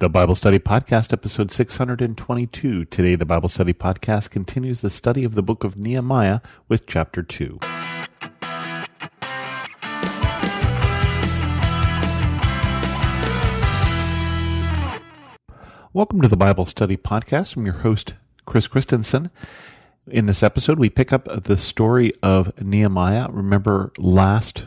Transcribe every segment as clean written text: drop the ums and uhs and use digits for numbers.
The Bible Study Podcast, episode 622. Today, the Bible Study Podcast continues the study of the book of Nehemiah with chapter 2. Welcome to the Bible Study Podcast. I'm your host, Chris Christensen. In this episode, we pick up the story of Nehemiah. Remember last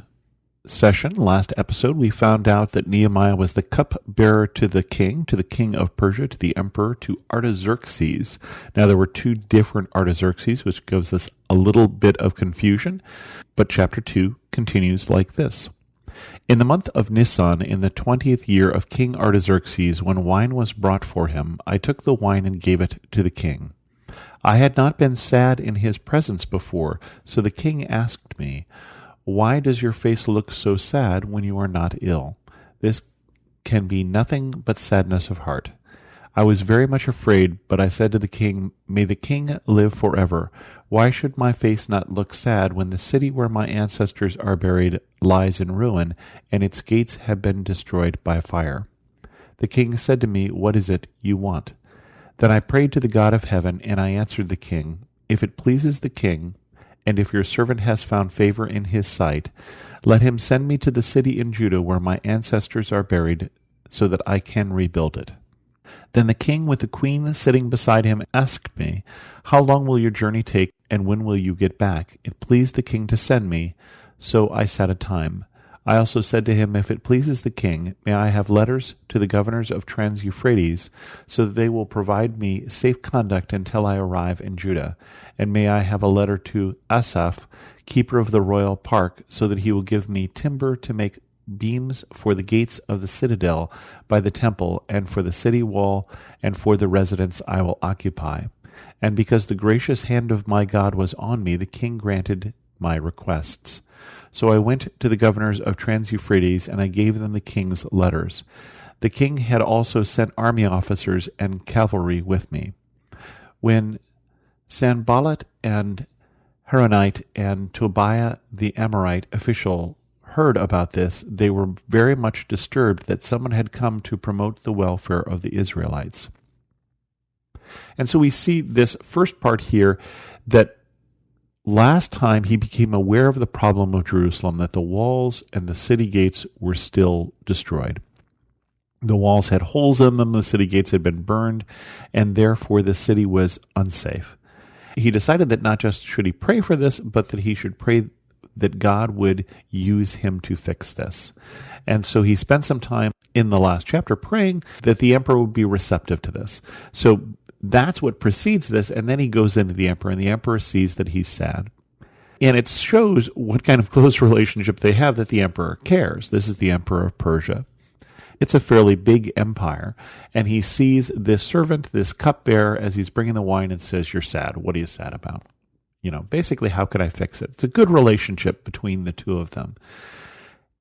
episode, we found out that Nehemiah was the cupbearer to the king of Persia, to the emperor, to Artaxerxes. Now, there were two different Artaxerxes, which gives us a little bit of confusion, but chapter 2 continues like this. In the month of Nisan, in the 20th year of King Artaxerxes, when wine was brought for him, I took the wine and gave it to the king. I had not been sad in his presence before, so the king asked me, "Why does your face look so sad when you are not ill? This can be nothing but sadness of heart." I was very much afraid, but I said to the king, "May the king live forever. Why should my face not look sad when the city where my ancestors are buried lies in ruin, and its gates have been destroyed by fire?" The king said to me, "What is it you want?" Then I prayed to the God of heaven, and I answered the king, "If it pleases the king, and if your servant has found favor in his sight, let him send me to the city in Judah where my ancestors are buried, so that I can rebuild it." Then the king, with the queen sitting beside him, asked me, "How long will your journey take, and when will you get back?" It pleased the king to send me, so I set a time. I also said to him, "If it pleases the king, may I have letters to the governors of Trans-Euphrates, so that they will provide me safe conduct until I arrive in Judah? And may I have a letter to Asaph, keeper of the royal park, so that he will give me timber to make beams for the gates of the citadel by the temple, and for the city wall, and for the residence I will occupy." And because the gracious hand of my God was on me, the king granted my requests. So I went to the governors of Trans-Euphrates, and I gave them the king's letters. The king had also sent army officers and cavalry with me. When Sanballat and Horonite and Tobiah the Amorite official heard about this, they were very much disturbed that someone had come to promote the welfare of the Israelites. And so we see this first part here, that last time he became aware of the problem of Jerusalem, that the walls and the city gates were still destroyed. The walls had holes in them, the city gates had been burned, and therefore the city was unsafe. He decided that not just should he pray for this, but that he should pray that God would use him to fix this. And so he spent some time in the last chapter praying that the emperor would be receptive to this. So that's what precedes this, and then he goes into the emperor, and the emperor sees that he's sad. And it shows what kind of close relationship they have, that the emperor cares. This is the emperor of Persia. It's a fairly big empire, and he sees this servant, this cupbearer, as he's bringing the wine and says, "You're sad. What are you sad about?" Basically, how can I fix it? It's a good relationship between the two of them.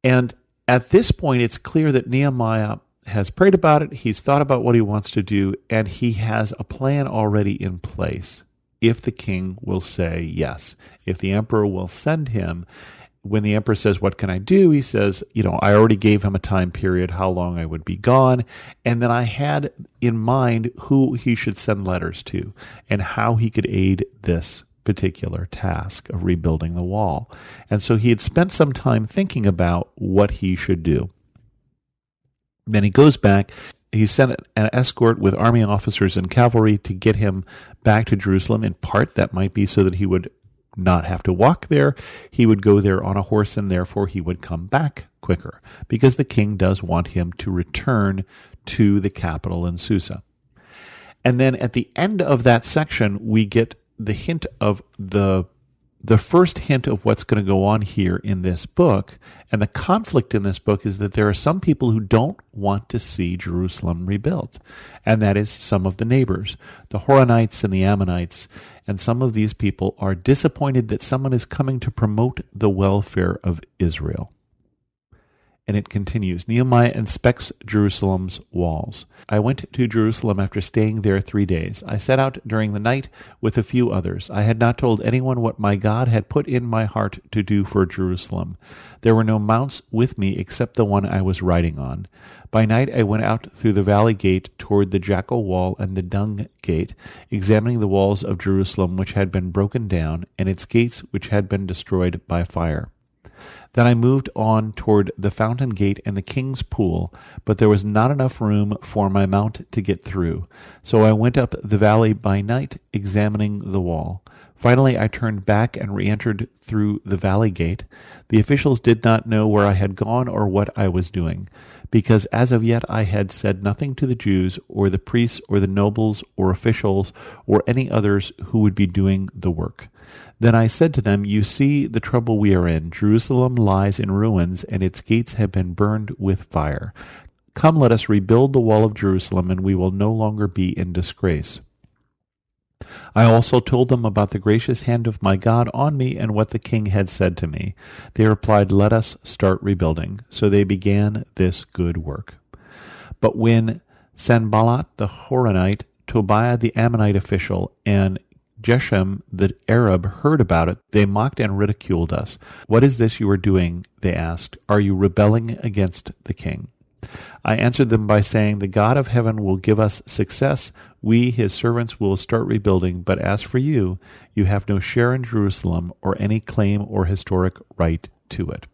And at this point, it's clear that Nehemiah has prayed about it, he's thought about what he wants to do, and he has a plan already in place if the king will say yes. If the emperor will send him, when the emperor says, "What can I do?" he says, I already gave him a time period, how long I would be gone, and then I had in mind who he should send letters to and how he could aid this particular task of rebuilding the wall. And so he had spent some time thinking about what he should do. Then he goes back. He sent an escort with army officers and cavalry to get him back to Jerusalem. In part, that might be so that he would not have to walk there. He would go there on a horse, and therefore he would come back quicker, because the king does want him to return to the capital in Susa. And then at the end of that section, we get the hint of the first hint of what's going to go on here in this book. And the conflict in this book is that there are some people who don't want to see Jerusalem rebuilt. And that is some of the neighbors, the Horonites and the Ammonites. And some of these people are disappointed that someone is coming to promote the welfare of Israel. And it continues, Nehemiah inspects Jerusalem's walls. I went to Jerusalem after staying there 3 days. I set out during the night with a few others. I had not told anyone what my God had put in my heart to do for Jerusalem. There were no mounts with me except the one I was riding on. By night I went out through the valley gate toward the Jackal Wall and the Dung Gate, examining the walls of Jerusalem which had been broken down, and its gates which had been destroyed by fire. Then I moved on toward the Fountain Gate and the King's Pool, but there was not enough room for my mount to get through. So I went up the valley by night, examining the wall. Finally, I turned back and re-entered through the valley gate. The officials did not know where I had gone or what I was doing, because as of yet I had said nothing to the Jews or the priests or the nobles or officials or any others who would be doing the work. Then I said to them, You see the trouble we are in. Jerusalem lies in ruins, and its gates have been burned with fire. Come, let us rebuild the wall of Jerusalem, and we will no longer be in disgrace. I also told them about the gracious hand of my God on me and what the king had said to me. They replied, Let us start rebuilding. So they began this good work. But when Sanballat the Horonite, Tobiah the Ammonite official, and Geshem the Arab heard about it, they mocked and ridiculed us. What is this you are doing? They asked. Are you rebelling against the king? I answered them by saying, The God of heaven will give us success. We, his servants, will start rebuilding. But as for you, you have no share in Jerusalem or any claim or historic right to it.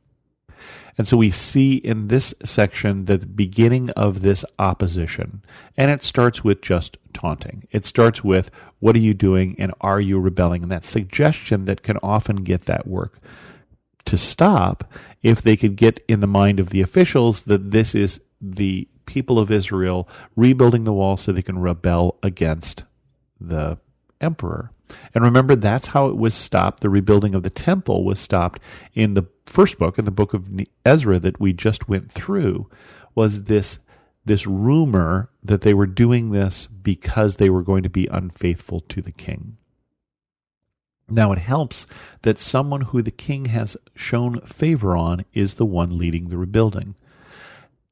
And so we see in this section the beginning of this opposition. And it starts with just taunting. It starts with, what are you doing and are you rebelling? And that suggestion that can often get that work to stop if they could get in the mind of the officials that this is the people of Israel rebuilding the wall so they can rebel against the emperor. And remember, that's how it was stopped. The rebuilding of the temple was stopped in the first book, in the book of Ezra that we just went through, was this rumor that they were doing this because they were going to be unfaithful to the king. Now, it helps that someone who the king has shown favor on is the one leading the rebuilding.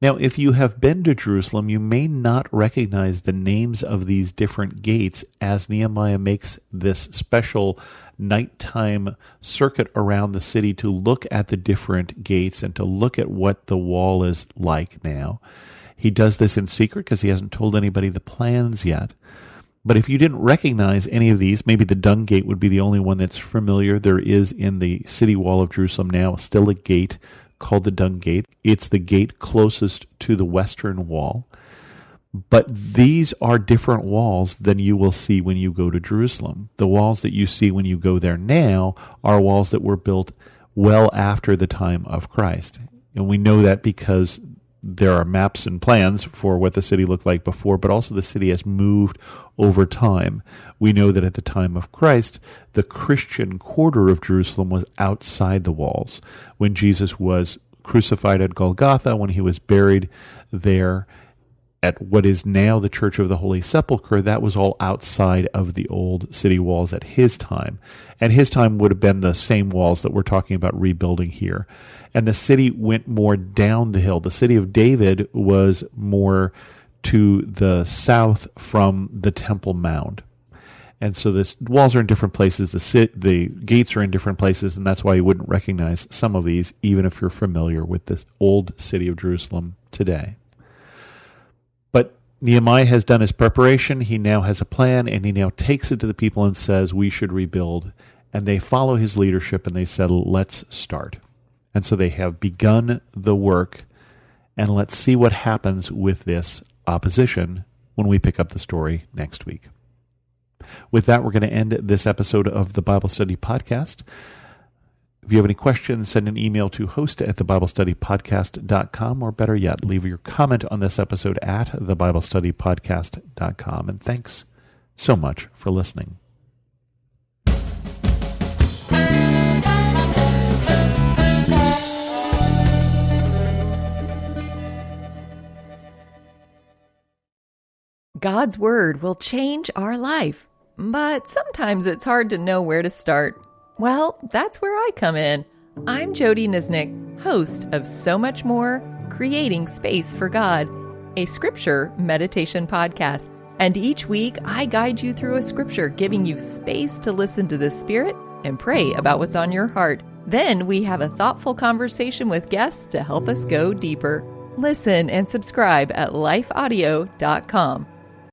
Now, if you have been to Jerusalem, you may not recognize the names of these different gates as Nehemiah makes this special nighttime circuit around the city to look at the different gates and to look at what the wall is like now. He does this in secret because he hasn't told anybody the plans yet. But if you didn't recognize any of these, maybe the Dung Gate would be the only one that's familiar. There is in the city wall of Jerusalem now still a gate called the Dung Gate. It's the gate closest to the western wall. But these are different walls than you will see when you go to Jerusalem. The walls that you see when you go there now are walls that were built well after the time of Christ. And we know that because there are maps and plans for what the city looked like before, but also the city has moved over time. We know that at the time of Christ, the Christian quarter of Jerusalem was outside the walls. When Jesus was crucified at Golgotha, when he was buried there at what is now the Church of the Holy Sepulchre, that was all outside of the old city walls at his time. And his time would have been the same walls that we're talking about rebuilding here. And the city went more down the hill. The city of David was more to the south from the Temple Mound. And so the walls are in different places, the gates are in different places, and that's why you wouldn't recognize some of these, even if you're familiar with this old city of Jerusalem today. But Nehemiah has done his preparation, he now has a plan, and he now takes it to the people and says, we should rebuild. And they follow his leadership, and they said, let's start. And so they have begun the work, and let's see what happens with this opposition when we pick up the story next week. With that, we're going to end this episode of the Bible Study Podcast. If you have any questions, send an email to host@thebiblestudypodcast.com, or better yet, leave your comment on this episode at thebiblestudypodcast.com. And thanks so much for listening. God's Word will change our life, but sometimes it's hard to know where to start. Well, that's where I come in. I'm Jody Nisnik, host of So Much More Creating Space for God, a scripture meditation podcast. And each week, I guide you through a scripture, giving you space to listen to the Spirit and pray about what's on your heart. Then we have a thoughtful conversation with guests to help us go deeper. Listen and subscribe at lifeaudio.com.